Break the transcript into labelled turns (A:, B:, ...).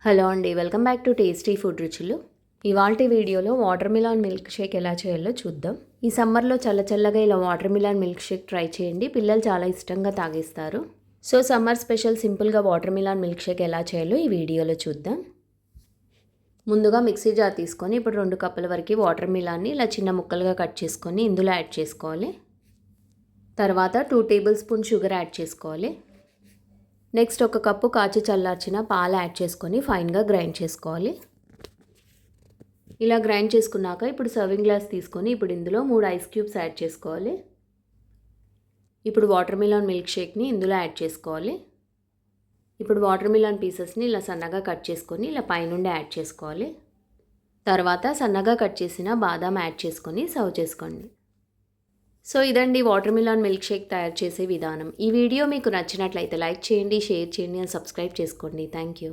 A: Hello అండి, welcome back to tasty food రుచులు. ఇవాల్టి వీడియోలో వాటర్ మిలాన్ మిల్క్ షేక్ ఎలా చేయాలో చూద్దాం. ఈ సమ్మర్లో చల్లచల్లగా ఇలా watermelon milkshake try చేయండి. పిల్లలు చాలా ఇష్టంగా తాగేస్తారు. సో సమ్మర్ స్పెషల్ సింపుల్గా వాటర్ మిలాన్ మిల్క్ షేక్ ఎలా చేయాలో ఈ వీడియోలో చూద్దాం. ముందుగా మిక్సీ జార్ తీసుకొని ఇప్పుడు 2 కప్పుల వరకు వాటర్ మిలాన్ని ఇలా చిన్న ముక్కలుగా కట్ చేసుకొని ఇందులో యాడ్ చేసుకోవాలి. తర్వాత 2 టేబుల్ స్పూన్ షుగర్ యాడ్ చేసుకోవాలి. నెక్స్ట్ 1 కప్పు కాచి చల్లార్చిన పాలు యాడ్ చేసుకొని ఫైన్గా గ్రైండ్ చేసుకోవాలి. ఇలా గ్రైండ్ చేసుకున్నాక ఇప్పుడు సర్వింగ్ గ్లాస్ తీసుకొని ఇప్పుడు ఇందులో 3 ఐస్ క్యూబ్స్ యాడ్ చేసుకోవాలి. ఇప్పుడు వాటర్ మిలాన్ మిల్క్ షేక్ని ఇందులో యాడ్ చేసుకోవాలి. ఇప్పుడు వాటర్ మిలాన్ పీసెస్ని ఇలా సన్నగా కట్ చేసుకొని ఇలా పైనుండి యాడ్ చేసుకోవాలి. తర్వాత సన్నగా కట్ చేసిన బాదాం యాడ్ చేసుకొని సర్వ్ చేసుకోండి. సో ఇదండి వాటర్ మిలాన్ మిల్క్ షేక్ తయారు చేసే విధానం. ఈ వీడియో మీకు నచ్చినట్లయితే లైక్ చేయండి, షేర్ చేయండి అండ్ సబ్స్క్రైబ్ చేసుకోండి. Thank you.